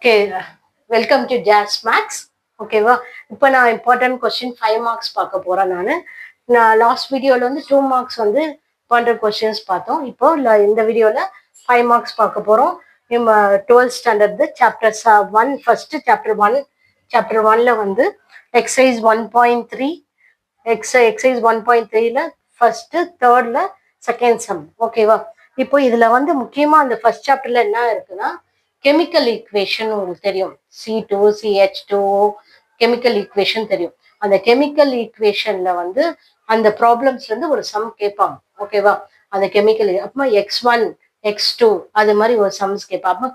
Okay, welcome to Jaz Maths. ஓகேவா? இப்போ நான் இம்பார்ட்டன்ட் கொஸ்டின் 5 மார்க்ஸ் பார்க்க போகிறேன். நான் லாஸ்ட் வீடியோவில் வந்து 2 மார்க்ஸ் வந்து இம்பார்ட்டன்ட் கொஸ்டின்ஸ் பார்த்தோம். இப்போ இந்த வீடியோவில் 5 மார்க்ஸ் பார்க்க போகிறோம். நம்ம 12th standard chapter 1 first chapter 1ல வந்து எக்ஸசைஸ் 1.3 எக்ஸசைஸ் 1.3ல ஃபர்ஸ்ட் தேர்ட்ல செகண்ட் சம். ஓகேவா? இப்போ இதுல வந்து முக்கியமா அந்த ஃபர்ஸ்ட் சாப்டர்ல என்ன இருக்குன்னா கெமிக்கல் ஈக்குவேஷன் உங்களுக்கு தெரியும். C2CH2 கெமிக்கல் ஈக்குவேஷன் தெரியும். அந்த கெமிக்கல் ஈக்குவேஷன்ல வந்து அந்த ப்ராப்ளம்ஸ்ல இருந்து ஒரு சம் கேட்பாங்க. ஓகேவா? அந்த கெமிக்கல் அப்புறமா X1 X2 அது மாதிரி ஒரு சம்ஸ் கேட்பாங்க. அப்புறமா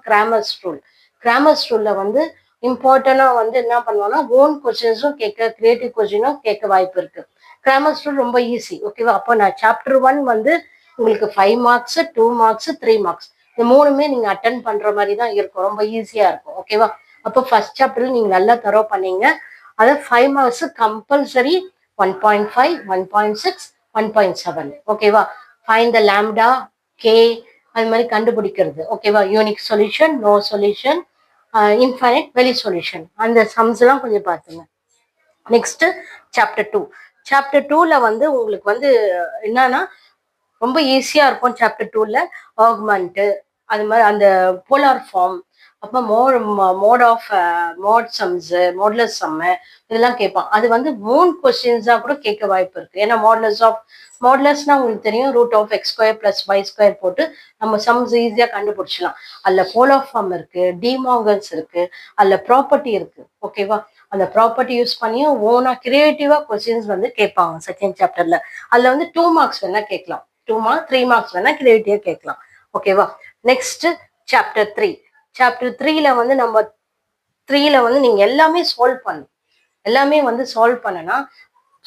கிராமர்ஸ் ரூல்ல வந்து இம்பார்ட்டண்டா வந்து என்ன பண்ணுவாங்கன்னா ஓன் கொஸ்டின்ஸும் கேட்க, கிரியேட்டிவ் கொஸ்டினும் கேட்க வாய்ப்பு இருக்கு. கிராமர்ஸ் ரூல் ரொம்ப ஈஸி. ஓகேவா? அப்போ நான் சாப்டர் 1 வந்து உங்களுக்கு 5 மார்க்ஸ், 2 மார்க்ஸ், 3 மார்க்ஸ் இந்த மூணுமே நீங்க அட்டன் பண்ற மாதிரி தான் இருக்கும். ரொம்ப ஈஸியா இருக்கும். ஓகேவா? அப்போ ஃபர்ஸ்ட் சாப்டர்ல நீங்க நல்லா தரோ பண்ணீங்க. அதை 5 மார்க்ஸ் கம்பல்சரி 1.5, 1.6, 1.7. ஓகேவா? ஃபைண்ட் த லாம்டா, கே அது மாதிரி கண்டுபிடிக்கிறது. ஓகேவா? Unique solution, no solution, infinite வெளி சொல்யூஷன், அந்த சம்ஸ் எல்லாம் கொஞ்சம் பார்த்துங்க. நெக்ஸ்ட் சாப்டர் 2ல வந்து உங்களுக்கு வந்து என்னன்னா ரொம்ப ஈஸியா இருக்கும். சாப்டர் 2ல ஆக்மெண்ட் அது மாதிரி அந்த போலார் ஃபார்ம், அப்புறம் மோட்லஸ் சம்மு இதெல்லாம் கேட்பான். அது வந்து மூணு கொஸ்டின்ஸா கூட கேட்க வாய்ப்பு இருக்கு. ஏன்னா மாடுலஸ்னா உங்களுக்கு தெரியும், √(x² + y² போட்டு நம்ம சம்ஸ் ஈஸியா கண்டுபிடிச்சலாம். அதுல போலார் ஃபார்ம் இருக்கு, டிமார்கன்ஸ் இருக்கு, அதுல ப்ராப்பர்ட்டி இருக்கு. ஓகேவா? அந்த ப்ராப்பர்ட்டி யூஸ் பண்ணியும் ஓனா கிரியேட்டிவா கொஸ்டின்ஸ் வந்து கேட்பாங்க செகண்ட் சாப்டர்ல. அதுல வந்து 2 மார்க்ஸ் வேணா கேட்கலாம், 2 மார்க்ஸ் 3 மார்க்ஸ் வேணா கிரியேட்டிவா கேட்கலாம். ஓகேவா? நெக்ஸ்ட் சாப்டர் 3ல வந்து நம்ம 3ல வந்து நீங்க எல்லாமே சால்வ் பண்ணனா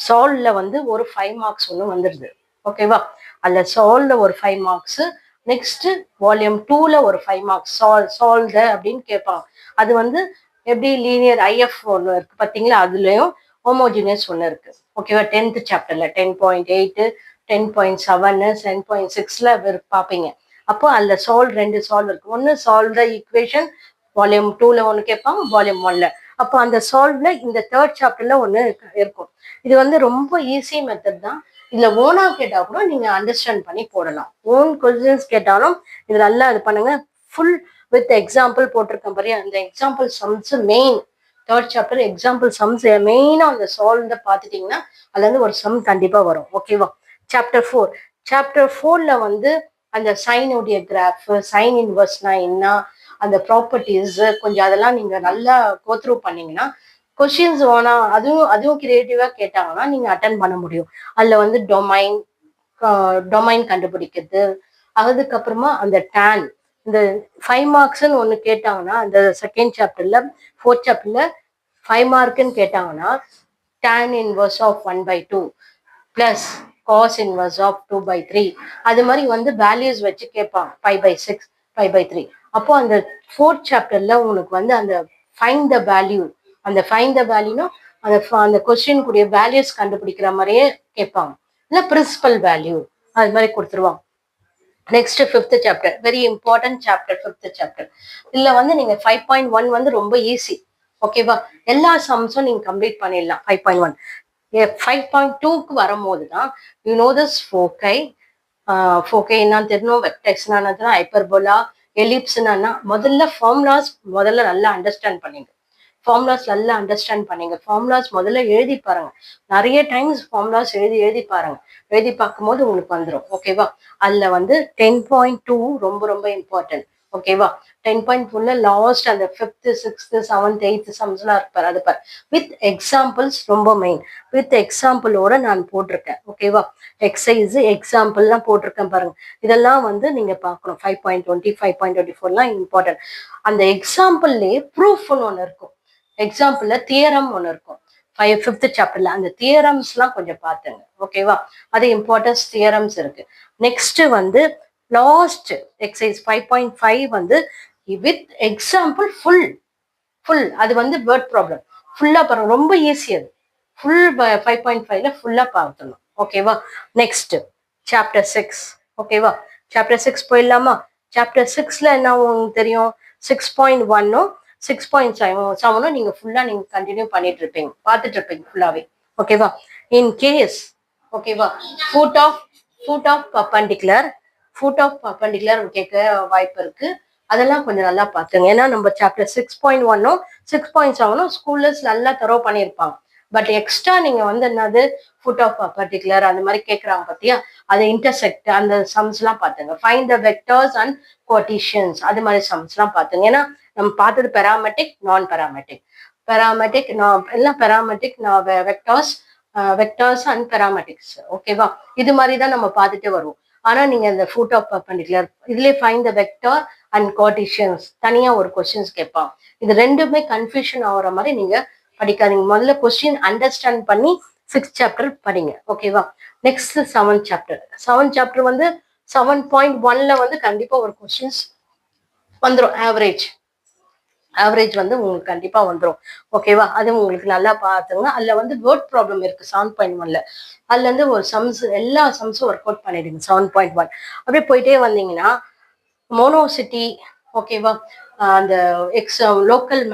சால்வ்ல வந்து ஒரு 5 மார்க்ஸ் ஒன்று வந்துடுது. ஓகேவா? அதுல சால்வ்ல ஒரு 5 மார்க்ஸ், நெக்ஸ்ட் வால்யூம் 2ல ஒரு 5 மார்க்ஸ் சால்வ் அப்படின்னு கேட்பாங்க. அது வந்து எப்படி லீனியர் IF ஒன்று இருக்கு பார்த்தீங்களா, அதுலயும் ஹோமோஜினியஸ் ஒன்று இருக்கு. ஓகேவா? 10th சாப்டர்ல 10.8, 10.7, 10.6ல பார்ப்பீங்க. அப்போ அதுல ரெண்டு சால்வ் இருக்கு. ஒன்னு சால்வ் த ஈக்குவேஷன் வால்யூம் 2ல ஒன்று கேட்பாங்க, வால்யூம் 1ல. அப்போ அந்த சால்வ்ல இந்த தேர்ட் சாப்டர்ல ஒன்று இருக்கும். இது வந்து ரொம்ப ஈஸி மெத்தட் தான். இதுல ஓனா கேட்டா கூட நீங்க அண்டர்ஸ்டாண்ட் பண்ணி போடலாம். ஓன் கொஸ்டின்ஸ் கேட்டாலும் இது நல்லா இது பண்ணுங்க. ஃபுல் வித் எக்ஸாம்பிள் போட்டிருக்கேன் பாரு, அந்த example sums main third chapter example sums மெயினா அந்த சால்வ் பார்த்துட்டீங்கன்னா அதுல இருந்து ஒரு சம் கண்டிப்பா வரும். ஓகேவா? சாப்டர் 4ல வந்து அந்த சைனுடைய கிராஃப், சைன் இன்வர்ஸ்னா என்ன, அந்த ப்ராப்பர்ட்டிஸ் கொஞ்சம் அதெல்லாம் நீங்க நல்லா கோத்ரூ பண்ணீங்கன்னா கொஸ்டின்ஸ் ஓனா அதுவும் கிரியேட்டிவா கேட்டாங்கன்னா நீங்க அட்டன் பண்ண முடியும். அதுல வந்து டொமைன் கண்டுபிடிக்கிறது, அதுக்கப்புறமா அந்த டேன், இந்த 5 மார்க்ஸ்ன்னு ஒன்று கேட்டாங்கன்னா அந்த செகண்ட் சாப்டர்ல 4th சாப்டர்ல 5 மார்க்குன்னு கேட்டாங்கன்னா tan inverse of 1/2 plus cos inverse of 2/3 அது மாதிரி வந்து வேல்யூஸ் வச்சு கேட்பாங்க. 5/6, 5/3. அப்போ அந்த 4th சாப்டர்ல உங்களுக்கு வந்து அந்த ஃபைண்ட் த வேல்யூனா அந்த கொஸ்டின் கூடிய வேல்யூஸ் கண்டுபிடிக்கிற மாதிரியே கேட்பாங்க. இல்லை பிரின்சிபல் வேல்யூ அது மாதிரி கொடுத்துருவாங்க. Next 5th chapter, very important chapter 5th chapter. இதுல வந்து நீங்க 5.1 வந்து ரொம்ப ஈஸி. ஓகேவா? எல்லா சம்ஸும் நீங்க கம்ப்ளீட் பண்ணிடலாம். 5.1 5.2க்கு வரும்போது தான் யூ நோ திஸ் ஃபோக்கை என்னன்னு தெரியணும், வெக்டர்ஸ்னா என்ன, ஹைப்பர்போலா, எலிப்ஸ்னா முதல்ல ஃபார்முலாஸ் நல்லா அண்டர்ஸ்டாண்ட் பண்ணீங்க. ஃபார்முலாஸ் முதல்ல எழுதி பாருங்க. நிறைய டைம்ஸ் ஃபார்முலாஸ் எழுதி பாருங்க. எழுதி பார்க்கும்போது உங்களுக்கு வந்துடும். ஓகேவா? அதுல வந்து 10.2 ரொம்ப ரொம்ப இம்பார்ட்டன்ட். ஓகேவா? 10.2ல லாஸ்ட் அந்த 5th, 6th, 7th, 8th சம்ஸ்லாம் இருப்பாரு. அது பாரு வித் எக்ஸாம்பிள்ஸ் ரொம்ப மெயின். வித் எக்ஸாம்பிளோட நான் போட்டிருக்கேன். ஓகேவா? எக்ஸசைஸ் எக்ஸாம்பிள்லாம் போட்டிருக்கேன் பாருங்க. இதெல்லாம் வந்து நீங்க பார்க்கணும். 5.20, 5.24லாம் இம்பார்ட்டன்ட். அந்த எக்ஸாம்பிள்லயே ப்ரூஃப்னு ஒன்று இருக்கும். எக்ஸாம்பிள்ல தியரம் ஒன்று இருக்கும் 5th சாப்டர்ல. அந்த தியரம்ஸ்லாம் கொஞ்சம் பார்த்துங்க. ஓகேவா? அது இம்பார்ட்டன்ஸ் தியரம்ஸ் இருக்கு. நெக்ஸ்ட் வந்து லாஸ்ட் எக்ஸசைஸ் 5.5 வந்து வித் எக்ஸாம்பிள் ஃபுல் அது வந்து வேர்ட் ப்ராப்ளம் ஃபுல்லா பாருங்க. ரொம்ப ஈஸி அது. ஃபுல் 5.5ல ஃபுல்லா பார்த்துடணும். ஓகேவா? Next chapter 6. ஓகேவா? சாப்டர் 6 போயிடலாமா? சாப்டர் 6ல என்ன உங்களுக்கு தெரியும், 6.1ம் 6.7 நீங்க ஃபுல்லா நீங்க கண்டினியூ பண்ணிட்டு இருப்பீங்க, பார்த்துட்டு இருப்பீங்க ஃபுல்லாவே. ஓகேவா? இன் கேஸ் ஓகேவா ஃபுட் ஆஃப் பர்பண்டிகுலர் கேட்க வாய்ப்பு இருக்கு. அதெல்லாம் கொஞ்சம் நல்லா பார்த்துங்க. ஏன்னா நம்ம சாப்டர் 6.1ம் 6.7ம் ஸ்கூல்ல நல்லா தரோ பண்ணியிருப்பாங்க. பட் எக்ஸ்ட்ரா நீங்க வந்து என்னது ஃபுட் ஆஃப் பர்டிகுலர் அந்த மாதிரி கேட்குறாங்க பார்த்தியா, அதை இன்டர்செக்ட் அந்த சம்ஸ் எல்லாம் பார்த்துங்க. ஃபைண்ட் த வெக்டர்ஸ் அண்ட் கோட்டிஷியன்ஸ் அது மாதிரி சம்ஸ் எல்லாம் பார்த்துங்க. ஏன்னா நம்ம பார்த்தது பெராமெட்டிக் நான் பெராமெட்டிக் எல்லாம் பெராமெட்டிக் வெக்டர்ஸ் அண்ட் பெராமெட்டிக்ஸ். ஓகேவா? இது மாதிரி தான் நம்ம பார்த்துட்டே வருவோம். ஆனா நீங்க இந்த ஃபுட் ஆஃப் பர்பண்டிகுலர் இதுலேயே ஃபைண்ட் த வெக்டர் அண்ட் கோட்டிஷியன்ஸ் தனியா ஒரு கொஸ்டின்ஸ் கேட்பாங்க. இது ரெண்டுமே கன்ஃபியூஷன் ஆகுற மாதிரி நீங்க படிக்காதீங்க. முதல்ல கொஸ்டின் அண்டர்ஸ்டாண்ட் பண்ணி 6th சாப்டர் படிங்க. ஓகேவா? நெக்ஸ்ட் 7th சாப்டர் வந்து 7.1ல வந்து கண்டிப்பா ஒரு கொஸ்டின்ஸ் வந்துடும். ஆவரேஜ் வந்து உங்களுக்கு கண்டிப்பா வந்துடும். ஓகேவா? அது உங்களுக்கு நல்லா பார்த்துங்க. அதுல வந்து வேர்ட் ப்ராப்ளம் இருக்கு 7.1ல. அதுல இருந்து ஒரு எல்லா சம்ஸும் ஒர்க் அவுட் பண்ணிடுங்க. 7.1 அப்படியே போயிட்டே வந்தீங்கன்னா மோனோசிட்டி, ஓகேவா, அந்த லோக்கல்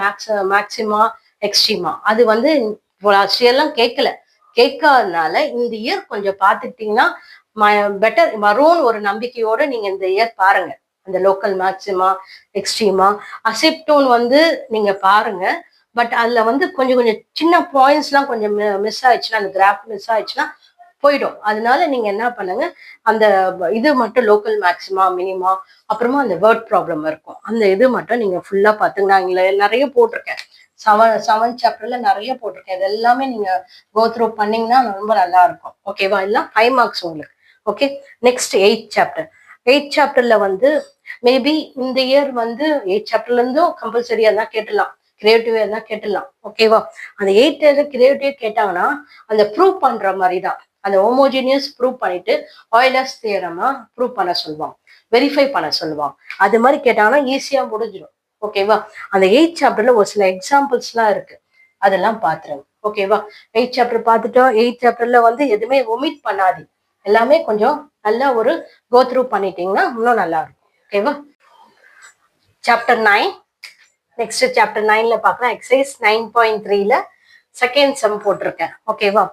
மேக்சிமா எக்ஸ்ட்ரீமா அது வந்து லாஸ்ட் இயர்லாம் கேட்காதனால இந்த இயர் கொஞ்சம் பார்த்துக்கிட்டீங்கன்னா பெட்டர் வரும்னு ஒரு நம்பிக்கையோட நீங்க இந்த இயர் பாருங்க. அந்த லோக்கல் மேக்சிமா எக்ஸ்ட்ரீமா அசிப்டோன் வந்து நீங்க பாருங்க. பட் அதுல வந்து கொஞ்சம் சின்ன பாயிண்ட்ஸ்லாம் கொஞ்சம் மிஸ் ஆயிடுச்சுன்னா, அந்த கிராஃப் மிஸ் ஆயிடுச்சுன்னா போயிடும். அதனால நீங்க என்ன பண்ணுங்க, அந்த இது மட்டும் லோக்கல் மேக்சிமா மினிமா அப்புறமா அந்த வேர்ட் ப்ராப்ளம் இருக்கும், அந்த இது மட்டும் நீங்க ஃபுல்லா பாத்துங்க. நான் நிறைய போட்டிருக்கேன். 7th சாப்டர்ல நிறைய போட்டிருக்கேன். இது எல்லாமே நீங்க கோ த்ரூ பண்ணீங்கன்னா ரொம்ப நல்லா இருக்கும். ஓகேவா? எல்லாம் 5 மார்க்ஸ் உங்களுக்கு. ஓகே, நெக்ஸ்ட் 8th சாப்டர்ல வந்து மேபி இந்த இயர் வந்து 8th சாப்டர்ல இருந்தும் கம்பல்சரியா தான் கேட்டலாம், கிரியேட்டிவா தான் கேட்டலாம். ஓகேவா? அந்த 8th கிரியேட்டிவ் கேட்டாங்கன்னா அந்த ப்ரூவ் பண்ற மாதிரி தான், அந்த ஹோமோஜீனியஸ் ப்ரூவ் பண்ணிட்டு ஆயிலர்ஸ் தியரமா ப்ரூவ் பண்ண சொல்லுவாங்க, வெரிஃபை பண்ண சொல்லுவாங்க. அது மாதிரி கேட்டாங்கன்னா ஈஸியா முடிஞ்சிடும். ஓகேவா? அந்த 8th சாப்டர்ல ஒரு சில எக்ஸாம்பிள்ஸ்லாம் இருக்கு, அதெல்லாம் பாத்துருங்க. ஓகேவா? 8th சாப்டர் பார்த்துட்டோம். 8th சாப்டர்ல வந்து எதுவுமே ஒமிட் பண்ணாது, எல்லாமே கொஞ்சம் நல்லா ஒரு கோ த்ரூ பண்ணிட்டீங்கன்னா இன்னும் நல்லா இருக்கும். ஓகேவா? சாப்டர் 9 நெக்ஸ்ட் சாப்டர் 9ல பார்க்கலாம். எக்ஸசைஸ் 9.3ல செகண்ட் சம் போட்டிருக்கேன். ஓகேவா?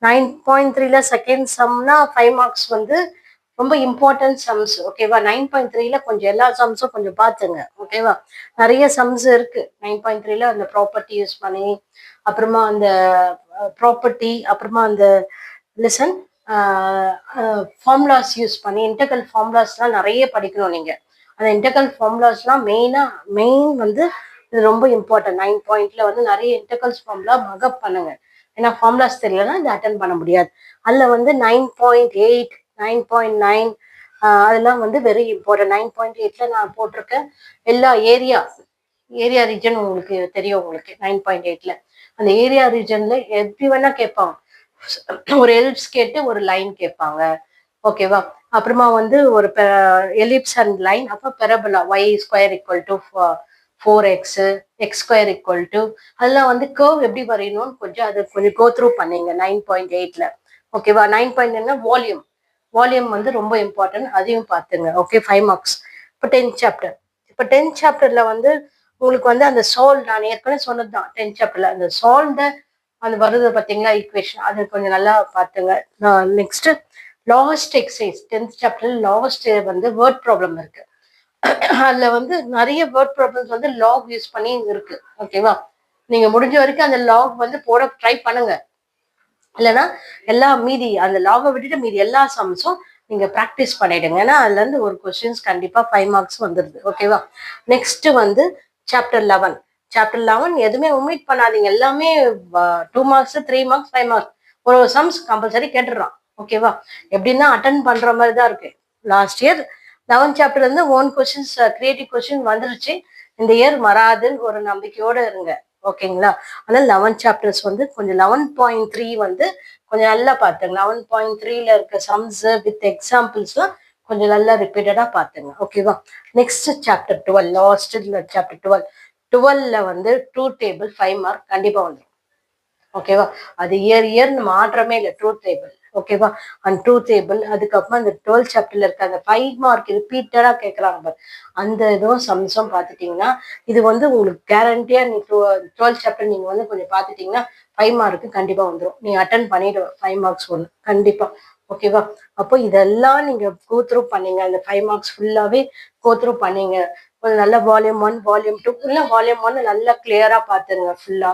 9.3ல செகண்ட் சம்னா 5 மார்க்ஸ் வந்து ரொம்ப இம்பார்ட்டன்ட் சம்ஸ். ஓகேவா? 9.3ல கொஞ்சம் எல்லா சம்ஸும் கொஞ்சம் பார்த்துங்க. ஓகேவா? நிறைய சம்ஸ் இருக்கு 9.3ல. அந்த ப்ராப்பர்ட்டி யூஸ் பண்ணி அப்புறமா அந்த ப்ராப்பர்ட்டி அப்புறமா அந்த லிசன் ஃபார்முலாஸ் யூஸ் பண்ணி இன்டெக்ரல் ஃபார்முலாஸ்லாம் நிறைய படிக்கணும் நீங்க. அந்த இன்டெக்ரல் ஃபார்முலாஸ்லாம் மெயின் வந்து இது ரொம்ப இம்பார்ட்டன்ட். 9 வந்து நிறைய இன்டெக்ரல்ஸ் ஃபார்முலா மகப் பண்ணுங்க. ஏன்னா ஃபார்முலாஸ் தெரியலன்னா இது அட்டன் பண்ண முடியாது. அதுல வந்து 9.8 9.9 அதெல்லாம் வந்து வெரி இம்பார்ட்டன்ட். 9.8ல நான் போட்டிருக்கேன் எல்லா ஏரியா ரீஜன் உங்களுக்கு தெரியும். உங்களுக்கு 9.8ல அந்த ஏரியா ரீஜன்ல எப்படி வேணா கேட்பாங்க. ஒரு எலிப்ஸ் கேட்டு ஒரு லைன் கேட்பாங்க. ஓகேவா? அப்புறமா வந்து ஒரு எலிப்ஸ் அண்ட் லைன், அப்போ பெரபலா y² = 4x x² அதெல்லாம் வந்து கர்வ் எப்படி வரையணும்னு கொஞ்சம் கோ த்ரூ பண்ணீங்க 9.8ல. ஓகேவா? 9.9 வால்யூம் வந்து ரொம்ப இம்பார்ட்டன்ட், அதையும் பார்த்துங்க. Okay, 5 marks. இப்போ 10th சாப்டர்ல வந்து உங்களுக்கு வந்து அந்த நான் ஏற்கனவே சொன்னதுதான் 10th சாப்டர்ல அந்த அந்த வருது பார்த்தீங்களா ஈக்குவேஷன், அது கொஞ்சம் நல்லா பார்த்துங்க. நெக்ஸ்ட் லாஸ்ட் எக்ஸசைஸ் 10th சாப்டர்ல லாஸ்ட் வந்து வேர்ட் ப்ராப்ளம் இருக்கு. அதுல வந்து நிறைய வேர்ட் ப்ராப்ளம்ஸ் வந்து லாக் யூஸ் பண்ணி இருக்கு. ஓகேவா? நீங்க முடிஞ்ச வரைக்கும் அந்த லாக் வந்து போட ட்ரை பண்ணுங்க. இல்லைன்னா அந்த லாகை விட்டுட்டு மீதி எல்லா சம்ஸும் நீங்க ப்ராக்டிஸ் பண்ணிடுங்க. ஏன்னா அதுல இருந்து ஒரு கொஸ்டின்ஸ் கண்டிப்பா 5 மார்க்ஸ் வந்துடுது. ஓகேவா? நெக்ஸ்ட் வந்து சாப்டர் 11 எதுவுமே ஒமிட் பண்ணாதீங்க. எல்லாமே 2 மார்க்ஸ் 3 மார்க்ஸ் 5 மார்க்ஸ் ஒரு சம்ஸ் கம்பல்சரி கேட்டுடுறான். ஓகேவா? எப்படின்னா அட்டன் பண்ற மாதிரி தான் இருக்கு. லாஸ்ட் இயர் 11th சாப்டர்ல இருந்து 1 கொஸ்டின்ஸ் கிரியேட்டிவ் கொஸ்டின் வந்துருச்சு. இந்த இயர் வராதுன்னு ஒரு நம்பிக்கையோட இருங்க. ஓகேங்களா? அதனால 11th சாப்டர்ஸ் வந்து கொஞ்சம் 11.3 வந்து கொஞ்சம் நல்லா பார்த்துங்க. 11.3ல இருக்க சம்ஸ் வித் எக்ஸாம்பிள்ஸ்லாம் கொஞ்சம் நல்லா ரிப்பீட்டடா பார்த்துங்க. ஓகேவா? நெக்ஸ்ட் சாப்டர் 12 லாஸ்ட் சாப்டர் 12ல வந்து ட்ரூத் டேபிள் 5 மார்க் கண்டிப்பா வந்துடும். ஓகேவா? அது இயர்னு மாற்றமே இல்லை. ட்ரூத் டேபிள் ஓகேவா? அண்ட் ட்ரூத் டேபிள், அதுக்கப்புறமா அந்த 12th சாப்டர்ல இருக்க அந்த 5 மார்க் ரிப்பீட்டடா கேட்கறாங்க பாரு, அந்த இதுவும் சம்ஸும் பார்த்துட்டீங்கன்னா, இது வந்து உங்களுக்கு கேரண்டியா நீ 12th சாப்டர் நீங்க வந்து கொஞ்சம் பார்த்துட்டீங்கன்னா 5 மார்க்கு கண்டிப்பா வந்துரும். நீ அட்டெண்ட் பண்ணிடுவ 5 மார்க்ஸ் ஒண்ணு கண்டிப்பா. ஓகேவா? அப்போ இதெல்லாம் நீங்க கோ த்ரூ பண்ணீங்க. அந்த 5 மார்க்ஸ் ஃபுல்லாவே கோ த்ரூ பண்ணீங்க. ஒரு நல்ல வால்யூம் 1, வால்யூம் 2 இல்ல வால்யூம் 1 நல்லா கிளியரா பார்த்துருங்க ஃபுல்லா.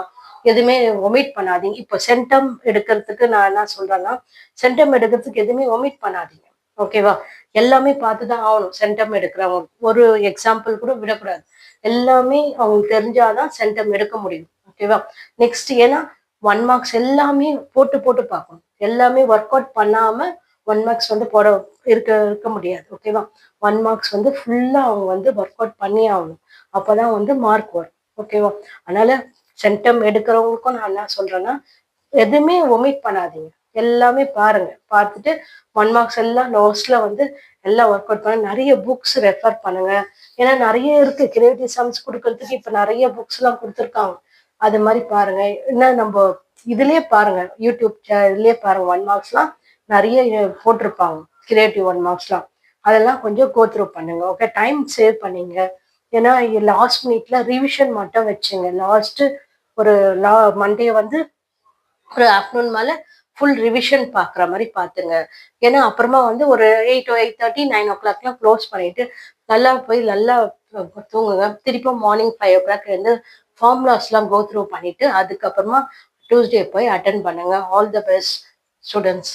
எதுவுமே ஒமிட் பண்ணாதீங்க. இப்போ சென்டம் எடுக்கிறதுக்கு நான் என்ன சொல்றேன்னா, சென்டம் எடுக்கிறதுக்கு எதுவுமே ஒமிட் பண்ணாதீங்க. ஓகேவா? எல்லாமே பார்த்து தான் ஆகணும். சென்டம் எடுக்கிறவங்க ஒரு எக்ஸாம்பிள் கூட விடக்கூடாது. எல்லாமே அவங்களுக்கு தெரிஞ்சாதான் சென்டம் எடுக்க முடியும். ஓகேவா? நெக்ஸ்ட் ஏன்னா 1 மார்க்ஸ் எல்லாமே போட்டு போட்டு பார்க்கணும். எல்லாமே ஒர்க் அவுட் பண்ணாம 1 மார்க்ஸ் வந்து போட இருக்க இருக்க முடியாது. ஓகேவா? 1 மார்க்ஸ் வந்து ஃபுல்லா அவங்க வந்து ஒர்க் அவுட் பண்ணியே ஆகணும். அப்பதான் வந்து மார்க் வரும். ஓகேவா? அதனால சென்டம் எடுக்கிறவங்களுக்கும் நான் என்ன சொல்றேன்னா, எதுவுமே ஒமிட் பண்ணாதீங்க. எல்லாமே பாருங்க. பார்த்துட்டு 1 மார்க்ஸ் எல்லாம் லாஸ்ட்ல வந்து எல்லாம் ஒர்க் அவுட் பண்ணுங்க. நெறைய புக்ஸ் ரெஃபர் பண்ணுங்க. ஏன்னா நெறைய இருக்கு. கிரியேட்டிவ் சம்ஸ் குடுக்கறதுக்கு இப்ப நெறைய புக்ஸ்லாம் குடுத்துருக்காங்க. அது மாரி பாருங்க. என்ன நம்ப இதுலயே பாருங்க. யூடியூப் இதுலயே பாருங்க. 1 மார்க்ஸ்லாம் நெறைய போட்டிருப்பாங்க. கிரியேட்டிவ் 1 மார்க்ஸ்லாம். அதெல்லாம் கொஞ்சம் கோ த்ரூ பண்ணுங்க. ஓகே. டைம் சேவ் பண்ணீங்க. ஏன்னா லாஸ்ட் மினிட்ல ரிவிஷன் மட்டும் வச்சுங்க. லாஸ்ட் ஒரு மண்டே வந்து ஒரு ஆஃப்டர்நூன் மேல ஃபுல் ரிவிஷன் பார்க்குற மாரி பார்த்துங்க. ஏன்னா அப்புறமா வந்து ஒரு 8 8:30 9:00லாம் க்ளோஸ் பண்ணிட்டு, நல்லா போய் நல்லா தூங்குங்க. திருப்பியும் மார்னிங் 5:00 எழுந்து ஃபார்முலாஸ்லாம் கோ த்ரூ பண்ணிட்டு, அதுக்கப்புறமா டியூஸ்டே போய் அட்டெண்ட் பண்ணுங்க. All the best students.